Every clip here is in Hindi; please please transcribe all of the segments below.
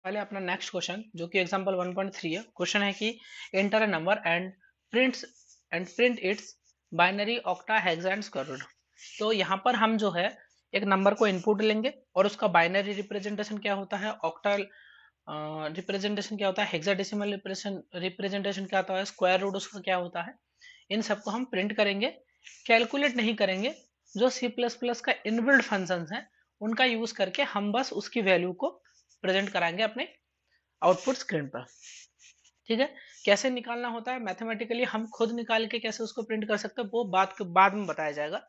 पहले अपना नेक्स्ट क्वेश्चन जो कि एग्जांपल 1.3 है। क्वेश्चन है कि enter a number print its binary octa hexadecimal square root. तो यहाँ पर हम जो है एक नंबर को इनपुट लेंगे और उसका बाइनरी रिप्रेजेंटेशन क्या होता है, ऑक्टल रिप्रेजेंटेशन क्या होता है, हेक्साडेसिमल रिप्रेजेंटेशन क्या होता है, स्क्वायर रूट उसका क्या होता है। इन सबको हम प्रिंट करेंगे, कैलकुलेट नहीं करेंगे। जो सी प्लस प्लस का इनबिल्ट फंक्शन है उनका यूज करके हम बस उसकी वैल्यू को प्रेजेंट कराएंगे अपने आउटपुट स्क्रीन पर। ठीक है, कैसे निकालना होता है मैथमेटिकली हम खुद निकाल के कैसे उसको प्रिंट कर सकते हैं वो बाद में बताया जाएगा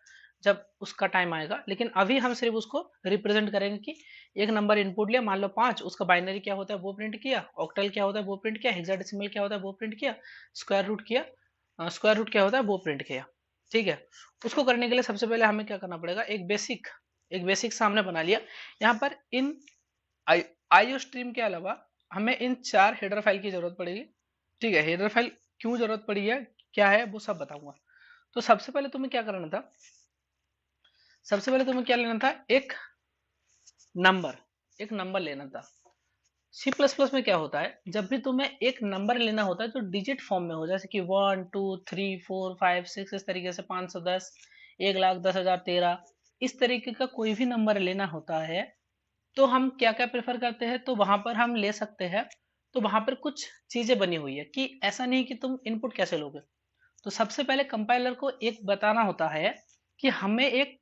जब उसका टाइम आएगा। लेकिन अभी हम सिर्फ उसको रिप्रेजेंट करेंगे कि एक नंबर इनपुट लिया, मान लो 5, उसका बाइनरी क्या होता है वो प्रिंट किया, ऑक्टल क्या होता है वो प्रिंट किया, हेक्साडेसिमल क्या होता है वो प्रिंट किया, स्क्वायर रूट क्या होता है वो प्रिंट किया। ठीक है, उसको करने के लिए सबसे पहले हमें क्या करना पड़ेगा, एक बेसिक सामने बना लिया। यहाँ पर इन आईओ स्ट्रीम के अलावा हमें इन 4 हेडर फाइल की जरूरत पड़ेगी। ठीक है, हेडर फाइल क्यों जरूरत पड़ी है, क्या है, वो सब बताऊंगा। तो सबसे पहले तुम्हें क्या करना था, सबसे पहले तुम्हें क्या लेना था, नंबर एक नंबर लेना था। सी प्लस प्लस में क्या होता है, जब भी तुम्हें एक नंबर लेना होता है जो डिजिट फॉर्म में हो, जैसे कि 1 2 3 4 5 6, इस तरीके से 510, 1,10,013, इस तरीके का कोई भी नंबर लेना होता है तो हम क्या क्या प्रेफर करते हैं, तो वहां पर हम ले सकते हैं। तो वहां पर कुछ चीजें बनी हुई है कि ऐसा नहीं कि तुम इनपुट कैसे लोगे। तो सबसे पहले कंपाइलर को एक बताना होता है कि हमें एक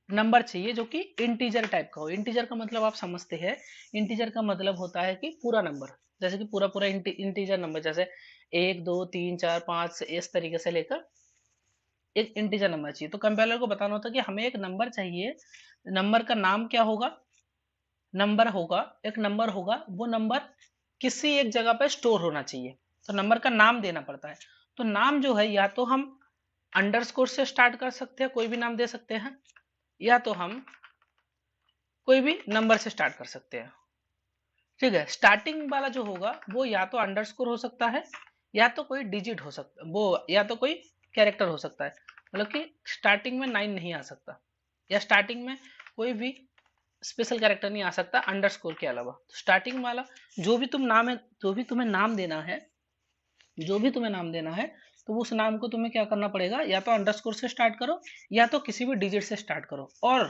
नंबर चाहिए जो कि इंटीजर टाइप का हो। इंटीजर का मतलब आप समझते हैं, इंटीजर का मतलब होता है कि पूरा नंबर, जैसे कि पूरा पूरा इंटीजर नंबर, जैसे 1 2 3 4 5 इस तरीके से लेकर एक इंटीजर नंबर चाहिए। तो कंपाइलर को बताना होता है कि हमें एक नंबर चाहिए, नंबर का नाम क्या होगा, एक नंबर होगा, वो नंबर किसी एक जगह पर स्टोर होना चाहिए। तो नंबर का नाम देना पड़ता है। तो नाम जो है या तो हम अंडरस्कोर से स्टार्ट कर सकते हैं, कोई भी नाम दे सकते हैं, या तो हम कोई भी नंबर से स्टार्ट कर सकते हैं। ठीक है, स्टार्टिंग वाला जो होगा वो या तो अंडरस्कोर हो सकता है, या तो कोई डिजिट हो सकता है, वो या तो कोई कैरेक्टर हो सकता है। मतलब कि स्टार्टिंग में 9 नहीं आ सकता, या स्टार्टिंग में कोई भी स्पेशल कैरेक्टर नहीं आ सकता अंडरस्कोर के अलावा। स्टार्टिंग वाला जो भी तुम नाम है, जो भी तुम्हें नाम देना है, जो भी तुम्हें नाम देना है, तो उस नाम को तुम्हें क्या करना पड़ेगा, या तो अंडरस्कोर से स्टार्ट करो या तो किसी भी डिजिट से स्टार्ट करो। और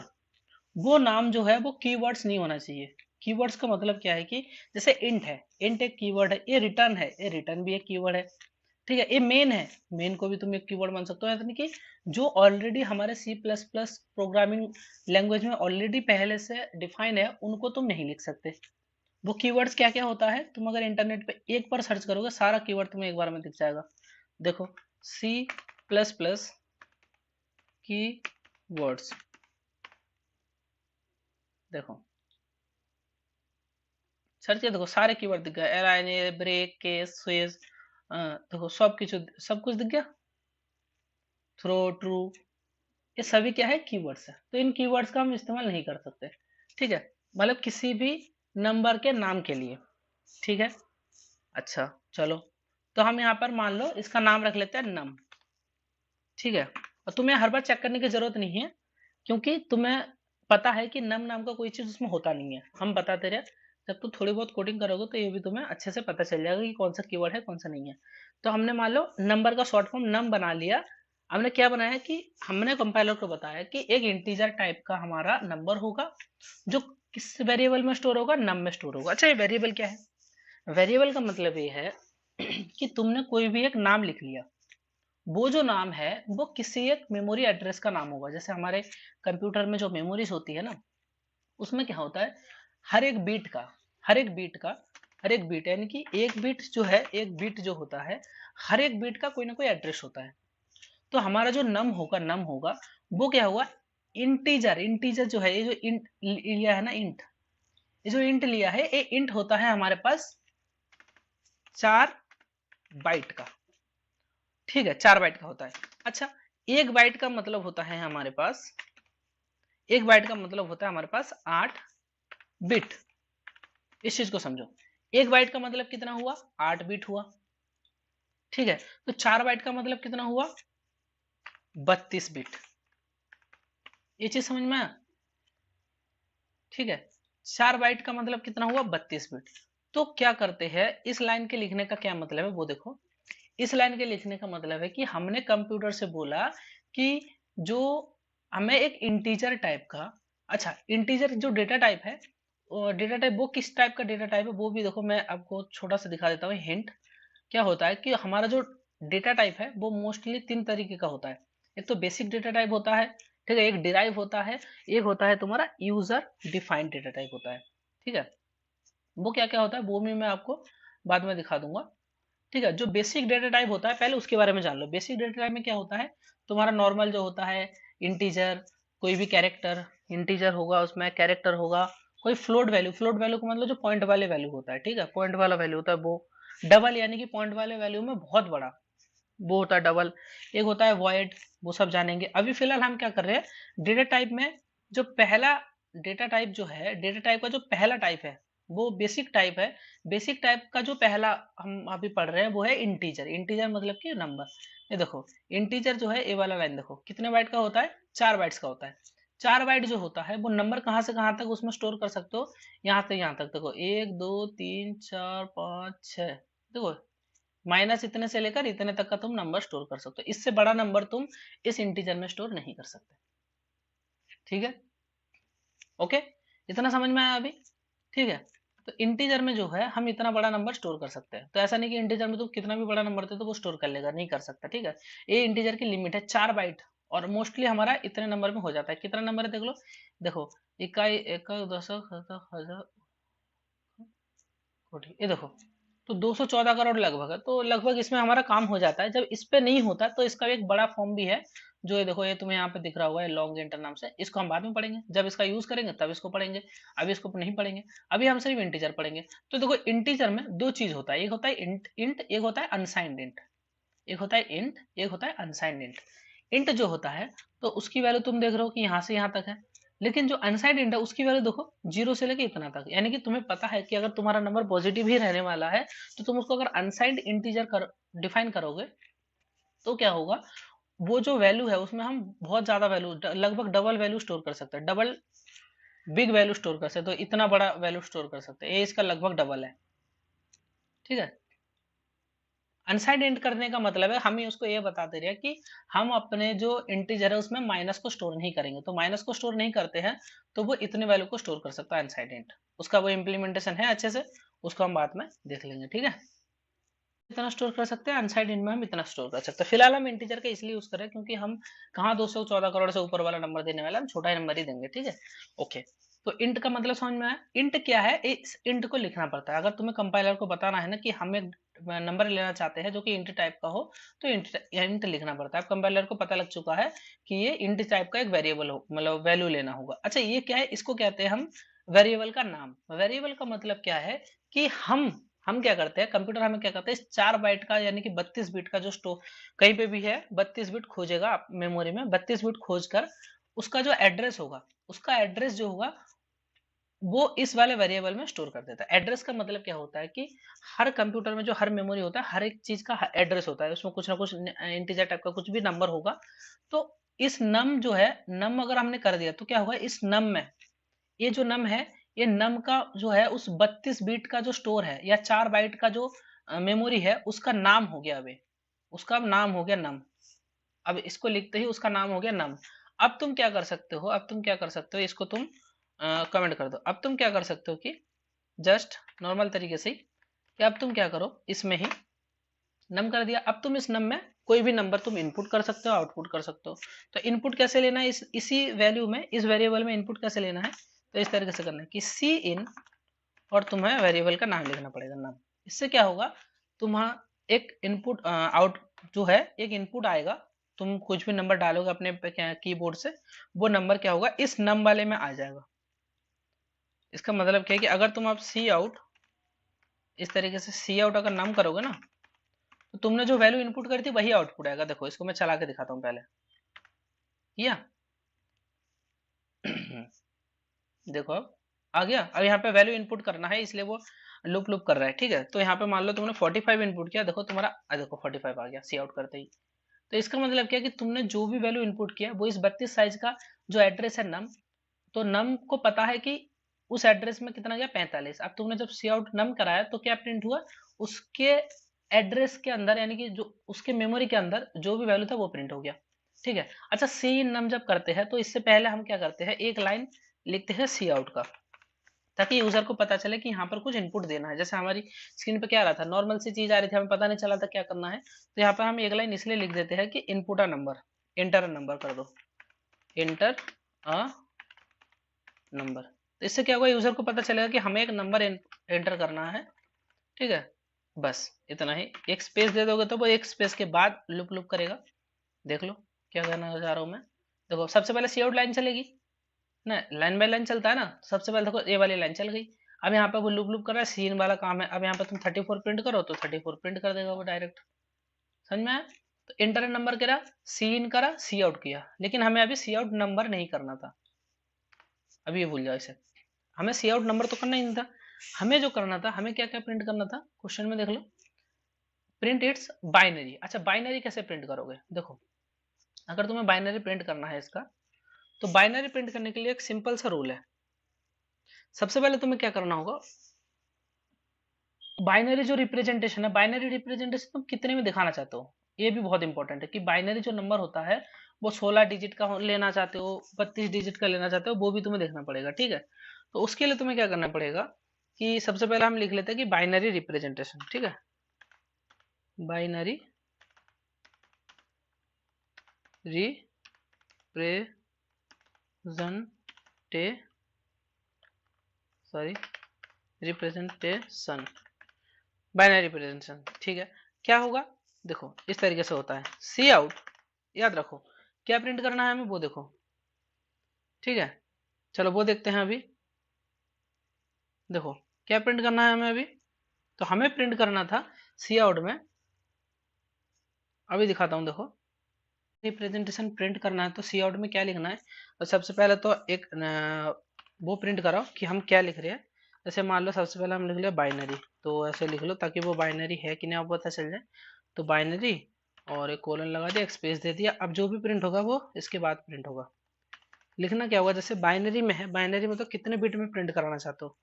वो नाम जो है वो कीवर्ड्स नहीं होना चाहिए। कीवर्ड्स का मतलब क्या है कि जैसे इंट है, इंट एक कीवर्ड है, ये रिटर्न है, ये रिटर्न भी एक कीवर्ड है। ठीक है, ये मेन है, मेन को भी तुम एक कीवर्ड मान सकते हो। यानी कि जो ऑलरेडी हमारे C plus plus programming language में ऑलरेडी पहले से डिफाइन है उनको तुम नहीं लिख सकते। वो कीवर्ड्स क्या क्या होता है, तुम अगर इंटरनेट पे एक बार सर्च करोगे सारा कीवर्ड तुम्हें एक बार में दिख जाएगा। देखो, सी प्लस प्लस की वर्ड्स, देखो सर्च किया, देखो सारे कीवर्ड दिख गए, एल ब्रेक, केस, स्विच, देखो सब कुछ दिख गया, थ्रो, ट्रू, ये सभी क्या है, कीवर्ड्स है। तो इन कीवर्ड्स का हम इस्तेमाल नहीं कर सकते। ठीक है, मतलब किसी भी नंबर के नाम के लिए। ठीक है, अच्छा चलो, तो हम यहाँ पर मान लो इसका नाम रख लेते हैं नम। ठीक है, और तुम्हें हर बार चेक करने की जरूरत नहीं है, क्योंकि तुम्हें पता है कि नम नाम का कोई चीज उसमें होता नहीं है, हम बताते रहे। जब तुम थोड़ी बहुत कोडिंग करोगे तो ये भी तुम्हें अच्छे से पता चल जाएगा कि कौन सा कीवर्ड है कौन सा नहीं है। तो हमने मान लो नंबर का शॉर्ट फॉर्म नम बना लिया। हमने क्या बनाया कि हमने कंपाइलर को बताया कि एक इंटीजर टाइप का हमारा नंबर होगा जो किस वेरिएबल में स्टोर होगा, नम में स्टोर होगा। अच्छा, ये वेरिएबल क्या है, वेरिएबल का मतलब ये है कि तुमने कोई भी एक नाम लिख लिया, वो जो नाम है वो किसी एक मेमोरी एड्रेस का नाम होगा। जैसे हमारे कंप्यूटर में जो मेमोरीज होती है ना, उसमें क्या होता है, हर एक बीट का हर एक बीट यानी कि एक बीट जो है, एक बीट जो होता है, हर एक बीट का कोई ना कोई एड्रेस होता है। तो हमारा जो नम होगा वो क्या होगा, इंटीजर जो है, ये जो इंट लिया है ना, इंट, ये जो इंट लिया है ये इंट होता है हमारे पास 4 बाइट का। ठीक है, 4 बाइट का होता है। अच्छा, एक बाइट का मतलब होता है हमारे पास, एक बाइट का मतलब होता है हमारे पास 8 बिट। इस चीज को समझो, एक बाइट का मतलब कितना हुआ, 8 बिट हुआ। ठीक है, तो 4 बाइट का मतलब कितना हुआ, 32 बिट। ये चीज समझ में आया। ठीक है, 4 बाइट का मतलब कितना हुआ 32 बिट। तो क्या करते हैं, इस लाइन के लिखने का क्या मतलब है वो देखो। इस लाइन के लिखने का मतलब है कि हमने कंप्यूटर से बोला कि जो हमें एक इंटीजर टाइप का, अच्छा इंटीजर जो डेटा टाइप है, डेटा टाइप वो किस टाइप का डेटा टाइप है वो भी देखो, मैं आपको छोटा सा दिखा देता हूँ हिंट। क्या होता है कि हमारा जो डेटा टाइप है वो मोस्टली 3 तरीके का होता है। एक तो बेसिक डेटा टाइप होता है, ठीक है, एक डिराइव होता है, एक होता है तुम्हारा यूजर डिफाइंड डेटा टाइप होता है। ठीक है, वो क्या क्या होता है वो भी मैं आपको बाद में दिखा दूंगा। ठीक है, जो बेसिक डेटा टाइप होता है पहले उसके बारे में जान लो। बेसिक डेटा टाइप में क्या होता है, तुम्हारा नॉर्मल जो होता है इंटीजर, कोई भी कैरेक्टर, इंटीजर होगा उसमें कैरेक्टर होगा, कोई फ्लोट वैल्यू, फ्लोट वैल्यू का मतलब जो पॉइंट वाले वैल्यू होता है, ठीक है, पॉइंट वाला वैल्यू होता है वो। डबल यानी कि पॉइंट वाले वैल्यू में बहुत बड़ा, वो होता है डबल। एक होता है वॉइड, वो सब जानेंगे। अभी फिलहाल हम क्या कर रहे हैं, डेटा टाइप में जो पहला डेटा टाइप जो है, डेटा टाइप का जो पहला टाइप है वो बेसिक टाइप है। बेसिक टाइप का जो पहला हम अभी पढ़ रहे हैं वो है इंटीजर। इंटीजर मतलब कि नंबर। ये देखो इंटीजर जो है, ए वाला लाइन देखो कितने बाइट का होता है, 4 बाइट्स का होता है। 4 बाइट जो होता है वो नंबर कहाँ से कहाँ तक उसमें स्टोर कर सकते हो, यहाँ से यहाँ तक। देखो 1 2 3 4 5 6, देखो माइनस इतने से लेकर इतने तक का तुम नंबर स्टोर कर सकते हो। इससे बड़ा नंबर तुम इस इंटीजर में स्टोर नहीं कर सकते। ठीक है, ओके, इतना समझ में आया अभी। ठीक है, तो इंटीजर में जो है हम इतना बड़ा नंबर स्टोर कर सकते हैं। तो ऐसा नहीं कि इंटीजर में तुम कितना भी बड़ा नंबर दे तो वो स्टोर कर लेगा, नहीं कर सकता। ठीक है, ये इंटीजर की लिमिट है 4 बाइट, और मोस्टली हमारा इतने नंबर में हो जाता है। कितना नंबर है देख लो, देखो इकाई, एक, दशक, शतक, हजार, कोटि, ये देखो तो 214 करोड़ लगभग है। तो लगभग इसमें हमारा काम हो जाता है। जब इस पे नहीं होता तो इसका एक बड़ा फॉर्म भी है, जो ये देखो ये तुम्हें यहाँ पे दिख रहा हुआ है लॉन्ग इंटर नाम से। इसको हम बाद में पढ़ेंगे, जब इसका यूज करेंगे तब इसको पढ़ेंगे, अभी इसको नहीं पढ़ेंगे। अभी हम सिर्फ इंटीजर पढ़ेंगे। तो देखो इंटीजर में दो चीज होता है, एक होता है इंट इंट, एक होता है अनसाइंड इंट। एक होता है इंट, एक होता है अनसाइंड इंट। इंट जो होता है तो उसकी वैल्यू तुम देख रहे हो कि यहाँ से यहाँ तक है, लेकिन जो अनसाइंड इंट है उसकी वैल्यू देखो 0 से लेके इतना तक। यानी कि तुम्हें पता है कि अगर तुम्हारा नंबर पॉजिटिव ही रहने वाला है तो तुम उसको अगर अनसाइंड इंटीजर डिफाइन करोगे तो क्या होगा, वो जो वैल्यू है उसमें हम बहुत ज्यादा वैल्यू, लगभग डबल वैल्यू स्टोर कर सकते हैं, डबल बिग वैल्यू स्टोर कर सकते हैं। तो इतना बड़ा वैल्यू स्टोर कर सकते हैं, ये इसका लगभग डबल है। ठीक है, अनसाइंड इंट करने का मतलब है हम ही उसको ये बताते रहे कि हम अपने जो इंटीजर है उसमें माइनस को स्टोर नहीं करेंगे। तो माइनस को स्टोर नहीं करते हैं तो वो इतने वैल्यू को स्टोर कर सकता है अनसाइंड इंट। उसका वो इम्प्लीमेंटेशन है अच्छे से, उसको हम बाद में देख लेंगे। ठीक है, इतना स्टोर कर सकते हैं, अनसाइंड इंट में हम इतना स्टोर कर सकते हैं। फिलहाल हम इंटीजर का इसलिए यूज करें क्योंकि हम कहाँ 214 करोड़ से ऊपर वाला नंबर देने वाला, हम छोटा ही नंबर ही देंगे। ठीक है, ओके। तो इंट का मतलब समझ में आया। इंट क्या है, इस इंट को लिखना पड़ता है। अगर तुम्हें कंपाइलर को बताना है ना कि हमें नंबर लेना चाहते हैं जो कि इंट टाइप का हो, तो इंट लिखना पड़ता है। अब कंपाइलर को पता लग चुका है कि ये इंट टाइप का एक वेरिएबल हो, मतलब वैल्यू लेना होगा। अच्छा ये क्या है, इसको कहते हैं हम वेरिएबल का नाम। वेरिएबल का मतलब क्या है कि हम क्या करते हैं, कंप्यूटर हमें क्या करते हैं, इस 4 बाइट का यानी कि 32 बिट का जो स्टोर कहीं पे भी है 32 बिट खोजेगा मेमोरी में। 32 बिट खोज कर उसका जो एड्रेस होगा, उसका एड्रेस जो होगा वो इस वाले वेरिएबल में स्टोर कर देता है। एड्रेस का मतलब क्या होता है कि हर कंप्यूटर में जो हर मेमोरी होता है, हर एक चीज का एड्रेस होता है, उसमें कुछ ना कुछ इंटीजर टाइप का कुछ भी नंबर होगा। तो इस नम जो है, नम अगर हमने कर दिया तो क्या होगा, इस नम में, ये जो नम है, ये नम का जो है उस 32 बिट का जो स्टोर है या 4 बाइट का जो मेमोरी है उसका नाम हो गया। अभी उसका नाम हो गया नम। अब इसको लिखते ही उसका नाम हो गया नम। अब तुम क्या कर सकते हो, अब तुम क्या कर सकते हो, इसको तुम कमेंट कर दो। अब तुम क्या कर सकते हो कि जस्ट नॉर्मल तरीके से ही कि अब तुम क्या करो, इसमें ही नम कर दिया। अब तुम इस नम में कोई भी नंबर तुम इनपुट कर सकते हो, आउटपुट कर सकते हो। तो इनपुट कैसे लेना है, इसी वैल्यू में, इस वेरिएबल में इनपुट कैसे लेना है, तो इस तरीके से करना है कि सी इन, और तुम्हें वेरिएबल का नाम लिखना पड़ेगा, नाम। इससे क्या होगा, तुम्हारा एक इनपुट आउट जो है, एक इनपुट आएगा। तुम कुछ भी नंबर डालोगे अपने कीबोर्ड से, वो नंबर क्या होगा इस नम वाले में आ जाएगा। इसका मतलब क्या है कि अगर तुम आप सी आउट, इस तरीके से सी आउट अगर नाम करोगे ना, तो तुमने जो वैल्यू इनपुट करी थी वही आउटपुट आएगा। देखो इसको मैं चला के दिखाता हूँ पहले, किया देखो अब आ गया। अब यहाँ पे वैल्यू इनपुट करना है इसलिए वो लूप लूप कर रहा है। ठीक है, तो यहाँ पे मान लो तुमने 45 इनपुट किया, देखो तुम्हारा देखो 45 आ गया सी आउट करते ही। तो इसका मतलब क्या है कि तुमने जो भी वैल्यू इनपुट किया वो इस 32 साइज का जो एड्रेस है नम, तो नम को पता है कि उस एड्रेस में कितना गया 45। अब तुमने जब सी आउट नम कराया तो क्या प्रिंट हुआ, उसके एड्रेस के अंदर यानी कि जो उसके मेमोरी के अंदर जो भी वैल्यू था वो प्रिंट हो गया। ठीक है। अच्छा सी इन नम जब करते हैं तो इससे पहले हम क्या करते हैं, एक लाइन लिखते हैं सी आउट का, ताकि यूजर को पता चले कि यहाँ पर कुछ इनपुट देना है। जैसे हमारी स्क्रीन पे क्या आ रहा था, नॉर्मल सी चीज आ रही थी, हमें पता नहीं चला था क्या करना है, तो यहाँ पर हम एक लाइन इसलिए लिख देते हैं कि input a number, enter a number कर दो, एंटर अ नंबर। तो इससे क्या होगा, यूजर को पता चलेगा कि हमें एक नंबर एंटर करना है। ठीक है, बस इतना ही। एक स्पेस दे दोगे तो वो एक स्पेस के बाद लुप लुप करेगा। देख लो क्या करना चाह रहा हूँ मैं। देखो सबसे पहले सी आउट लाइन चलेगी ना, लाइन बाय लाइन चलता है ना, सबसे पहले देखो ए वाली लाइन चल गई। अब यहाँ पे वो लूप लूप कर रहा है, सीन वाला काम है। अब यहाँ पे तुम 34 प्रिंट करो तो 34 प्रिंट कर देगा वो डायरेक्ट। समझ में आया। तो इंटर नंबर करा, सी इन करा, सी आउट किया, लेकिन हमें अभी सी आउट नंबर नहीं करना था। अभी ये भूल जाओ इसे, हमें सी आउट नंबर तो करना ही नहीं था। हमें जो करना था, हमें क्या क्या प्रिंट करना था, क्वेश्चन में देख लो, प्रिंट इट्स बाइनरी। अच्छा बाइनरी कैसे प्रिंट करोगे, देखो अगर तुम्हें बाइनरी प्रिंट करना है इसका, तो बाइनरी प्रिंट करने के लिए एक सिंपल सा रूल है। सबसे पहले तुम्हें क्या करना होगा, बाइनरी जो रिप्रेजेंटेशन है, बाइनरी रिप्रेजेंटेशन तुम कितने में दिखाना चाहते हो, ये भी बहुत इंपॉर्टेंट है कि बाइनरी जो नंबर होता है वो 16 डिजिट का लेना चाहते हो, 32 डिजिट का लेना चाहते हो, वो भी तुम्हें देखना पड़ेगा। ठीक है, तो उसके लिए तुम्हें क्या करना पड़ेगा कि सबसे पहले हम लिख लेते हैं कि बाइनरी रिप्रेजेंटेशन। ठीक है, बाइनरी रिप्रेजेंटेशन, बाइनरी रिप्रेजेंटेशन। ठीक है, क्या होगा, देखो इस तरीके से होता है। सी आउट, याद रखो क्या प्रिंट करना है हमें वो देखो। ठीक है, चलो वो देखते हैं अभी। देखो क्या प्रिंट करना है हमें अभी, तो हमें प्रिंट करना था सी आउट में, अभी दिखाता हूँ। देखो रिप्रेजेंटेशन प्रिंट करना है तो सी आउट में क्या लिखना है, तो सबसे पहले तो एक वो प्रिंट कराओ कि हम क्या लिख रहे हैं। जैसे मान लो सबसे पहले हम लिख लिया बाइनरी, तो ऐसे लिख लो ताकि वो बाइनरी है कि नहीं आपको पता चल जाए। तो बाइनरी और एक कोलन लगा दिया, एक स्पेस दे दिया। अब जो भी प्रिंट होगा वो इसके बाद प्रिंट होगा। लिखना क्या होगा, जैसे बाइनरी में है, बाइनरी में तो कितने बिट में प्रिंट कराना चाहते हो,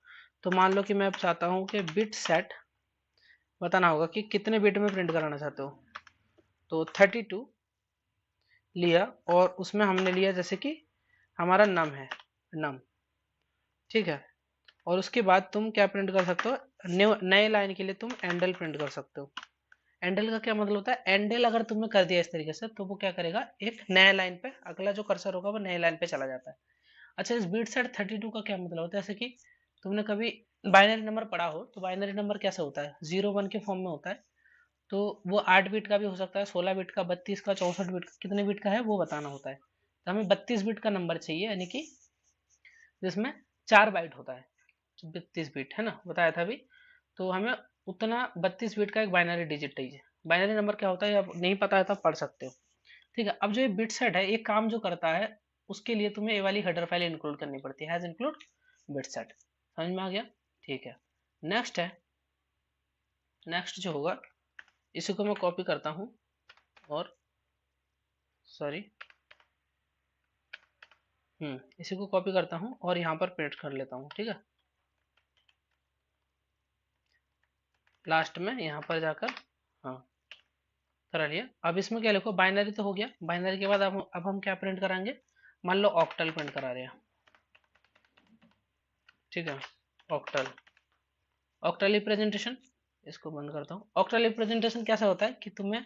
तो मान लो कि मैं चाहता हूँ कि बिट सेट बताना होगा कि कितने बिट में प्रिंट कराना चाहते हो। तो 32 लिया और उसमें हमने लिया जैसे कि हमारा नम है, नम। ठीक है, और उसके बाद तुम क्या प्रिंट कर सकते हो, नए लाइन के लिए तुम एंडल प्रिंट कर सकते हो। एंडल का क्या मतलब होता है, एंडल अगर तुमने कर दिया इस तरीके से तो वो क्या करेगा, एक नया लाइन पे अगला जो कर्सर होगा वो नए लाइन पे चला जाता है। अच्छा इस बिट सेट 32 का क्या मतलब होता है, जैसे कि तुमने कभी बाइनरी नंबर पढ़ा हो, तो बाइनरी नंबर कैसे होता है, 0 1 के फॉर्म में होता है। तो वो 8 बिट का भी हो सकता है, 16 बिट का, 32 का, 64 बिट का, कितने बिट का है वो बताना होता है। तो हमें 32 बिट का नंबर चाहिए, यानी कि जिसमें 4 बाइट होता है, 32 बिट है ना, बताया था अभी। तो हमें उतना 32 बिट का एक बाइनरी डिजिट चाहिए। बाइनरी नंबर क्या होता है अब नहीं पता है तो पढ़ सकते हो। ठीक है, अब जो ये बिट सेट है ये काम जो करता है, उसके लिए तुम्हें ये वाली हेडर फाइल इंक्लूड करनी पड़ती है, हैज इंक्लूड बिट सेट। समझ में आ गया। ठीक है, नेक्स्ट है, नेक्स्ट जो होगा इसी को मैं कॉपी करता हूँ और सॉरी इसी को कॉपी करता हूँ और यहाँ पर पेस्ट कर लेता हूँ। ठीक है, लास्ट में यहाँ पर जाकर हाँ करा लिया। अब इसमें क्या लिखो, बाइनरी तो हो गया, बाइनरी के बाद अब हम क्या प्रिंट कराएंगे, मान लो ऑक्टल प्रिंट करा रहे हैं। ठीक है, ऑक्टल, ऑक्टल रिप्रेजेंटेशन, इसको बंद करता हूँ। ऑक्टल रिप्रेजेंटेशन कैसा होता है कि तुम्हें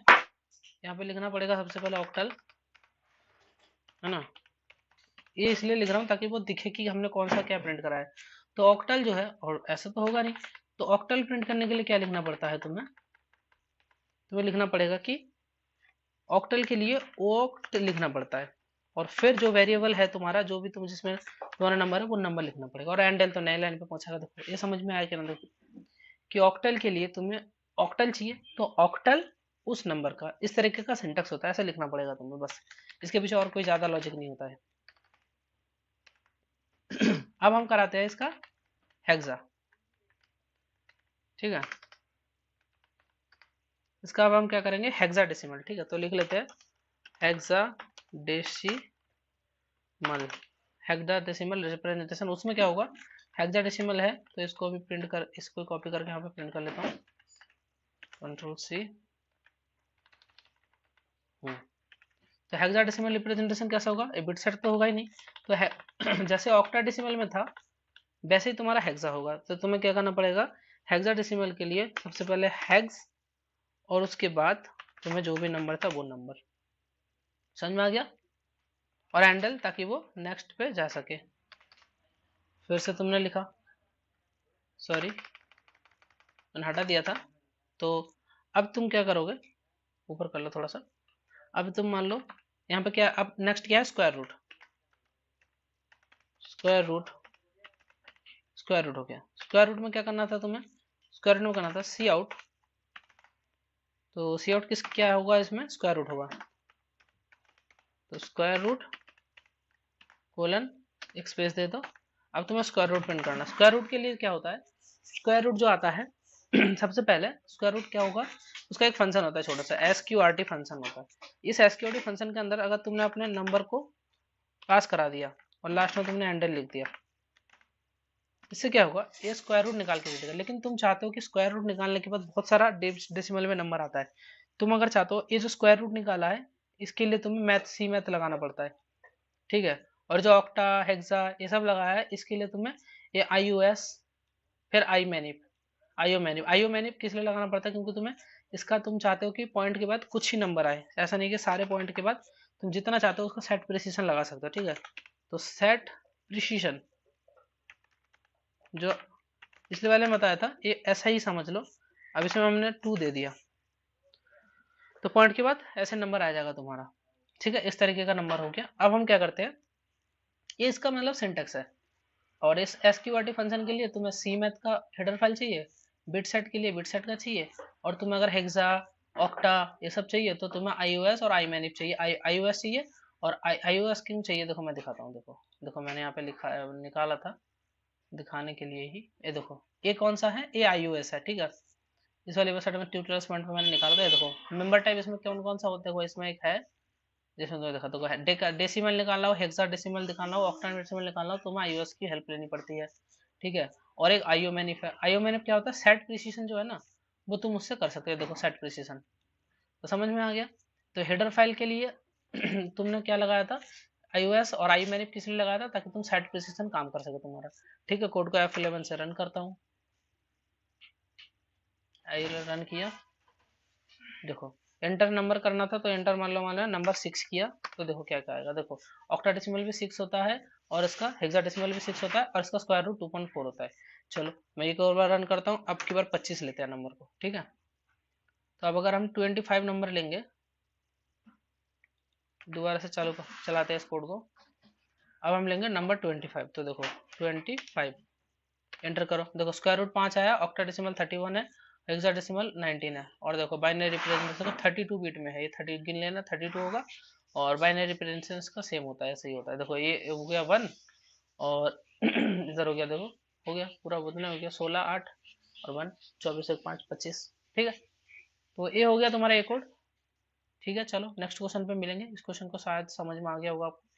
यहाँ पे लिखना पड़ेगा सबसे पहले ऑक्टल, है ना। ये इसलिए लिख रहा हूँ ताकि वो दिखे कि हमने कौन सा क्या प्रिंट करा है। तो ऑक्टल जो है, और ऐसा तो होगा नहीं, तो ऑक्टल प्रिंट करने के लिए क्या लिखना पड़ता है तुम्हें, तुम्हें लिखना पड़ेगा कि ऑक्टल के लिए ओक्ट लिखना पड़ता है, और फिर जो वेरिएबल है तुम्हारा, जो भी तुम जिसमें तुम्हारा नंबर है वो नंबर लिखना पड़ेगा, और एंडल तो नए लाइन पे पहुंचागा। देखो ये समझ में आया कि ना, देखो कि ऑक्टल के लिए तुम्हें ऑक्टल चाहिए तो ऑक्टल उस नंबर का, इस तरीके का सिंटेक्स होता है, ऐसे लिखना पड़ेगा तुम्हें बस, इसके पीछे और कोई ज्यादा लॉजिक नहीं होता है। अब हम कराते हैं इसका हेक्सा। ठीक है, इसका अब हम क्या करेंगे, हेक्सा डेसिमल। ठीक है, तो लिख लेते हैं hexa decimal, hexa decimal representation. उसमें क्या होगा हेक्साडेसिमल है तो इसको भी प्रिंट कर, इसको कॉपी करके यहाँ पे प्रिंट कर लेता हूँ, कंट्रोल सी। तो हेक्साडेसिमल रिप्रेजेंटेशन कैसा होगा, ए बिट सेट तो होगा ही नहीं, तो है जैसे ऑक्टाडेसिमल में था वैसे ही तुम्हारा हेक्सा होगा। तो तुम्हें क्या करना पड़ेगा, हेक्साडेसिमल के लिए सबसे पहले हेक्स और उसके बाद तुम्हें जो भी नंबर था वो नंबर, समझ में आ गया, और हैंडल ताकि वो नेक्स्ट पे जा सके। फिर से तुमने लिखा, सॉरी मैंने हटा दिया था। तो अब तुम क्या करोगे, ऊपर कर लो थोड़ा सा। अब तुम मान लो यहाँ पे क्या, अब नेक्स्ट क्या है, square root. Square root, square root हो गया। स्क्वायर रूट में क्या करना था तुम्हें, स्क्वायर रूट में करना था सी आउट। तो सी आउट किस क्या होगा, इसमें स्क्वायर रूट होगा। तो स्क्वायर रूट कोलन एक स्पेस दे दो। अब तुम्हें स्क्वायर रूट प्रिंट करना। स्क्वायर रूट के लिए क्या होता है, स्क्वायर रूट जो आता है सबसे पहले स्क्वायर रूट क्या होगा, उसका एक फंक्शन होता है छोटा सा, S Q R T function होता है। इस S Q R T function के अंदर अगर तुमने अपने नंबर को पास करा दिया और लास्ट में तुमने हैंडल लिख दिया, इससे क्या होगा, ये स्क्वायर रूट निकाल के दे देगा। लेकिन तुम चाहते हो कि स्क्वायर रूट निकालने के बाद बहुत सारा डेसिमल में नंबर आता है। तुम अगर चाहते हो ये जो स्क्वायर रूट निकाला है इसके लिए तुम्हें मैथ सी मैथ लगाना पड़ता है, ठीक है। और जो ऑक्टा हेक्सा ये सब लगाया है इसके लिए तुम्हें ये आई यू एस, फिर आई मैनिप, आईओ मैनिप किस लिए लगाना पड़ता है, क्योंकि तुम्हें इसका तुम चाहते हो कि पॉइंट के बाद कुछ ही नंबर आए, ऐसा नहीं कि सारे पॉइंट के बाद तुम जितना चाहते हो उसका सेट प्रिसीजन लगा सकते हो, ठीक है। तो सेट प्रिसीजन जो पिछले वाले में बताया था ये ऐसा ही समझ लो। अब इसमें हमने 2 दे दिया तो पॉइंट के बाद ऐसे नंबर आ जाएगा तुम्हारा, ठीक है। इस तरीके का नंबर हो गया। अब हम क्या करते हैं, ये इसका मतलब सिंटेक्स है। और इस एसक्यूआरटी फंक्शन के लिए तुम्हें सी मैथ का हेडर फाइल चाहिए, बिट सेट के लिए बिट सेट का चाहिए, और तुम्हें अगर हेक्सा ऑक्टा ये सब चाहिए तो तुम्हें आईओएस और आई मैनिप चाहिए, आईओएस चाहिए और आईओएस क्यों चाहिए, देखो मैं दिखाता हूँ। देखो देखो मैंने यहाँ पे लिखा निकाला था दिखाने के लिए ही, ये देखो ये कौन सा है, ये आईओएस है, ठीक है। इस वाली वेबसाइट में ट्यूटोरियल्स पॉइंट पे मैंने निकाला था, ये देखो मेंबर टाइप इसमें कौन कौन सा होता है, देखो इसमें एक है जिसमें तुम्हें देखा तो डेसिमल निकालना हो, हेक्सा डेसिमल निकालना हो, ऑक्टा डेसिमल निकालना हो तो तुम्हें आईओएस की हेल्प लेनी पड़ती है, ठीक है। और एक आईओ मैनिप है। आईओ मैनिप क्या होता है, सेट प्रिसीजन जो है ना वो तुम उससे कर सकते हो, देखो सेट प्रिसीजन। तो समझ में आ गया। तो हेडर फाइल के लिए तुमने क्या लगाया था, iOS और आई मैनिप किस लिए लगाया था, ताकि तुम सेट प्रिसीजन काम कर सके तुम्हारा, ठीक है। कोड को F11 से रन करता हूँ, आई रन किया, देखो एंटर नंबर करना था तो एंटर मान लो नंबर 6 किया तो देखो क्या क्या आएगा। देखो ऑक्टाडेसिमल भी 6 होता है और इसका हेक्साडेसिमल भी 6 होता है और इसका स्क्वायर रूट 2.4 होता है। चलो मैं एक और बार रन करता हूँ, अब की बार 25 लेते हैं नंबर को, ठीक है। तो अब अगर हम 25 नंबर लेंगे, दोबारा से चलाते हैं इस कोड को। अब हम लेंगे नंबर 25, तो देखो 25 एंटर करो, देखो स्क्वायर रूट 5 आया, ऑक्टाडेसिमल 31 है, हेक्साडेसिमल 19 है। और देखो बाइनरी रिप्रेजेंटेशन 32 बिट में है, ये 30 गिन लेना 32 होगा। और बाइनरी रिप्रेजेंटेशन का सेम होता है, ऐसे ही होता है। देखो ये हो गया 1 और इधर हो गया, देखो हो गया पूरा बदलना हो गया 16 8 और 1 24 1 5 25, ठीक है। तो ये हो गया तुम्हारा एक कोड, ठीक है। चलो नेक्स्ट क्वेश्चन पे मिलेंगे। इस क्वेश्चन को शायद समझ में आ गया होगा आपको।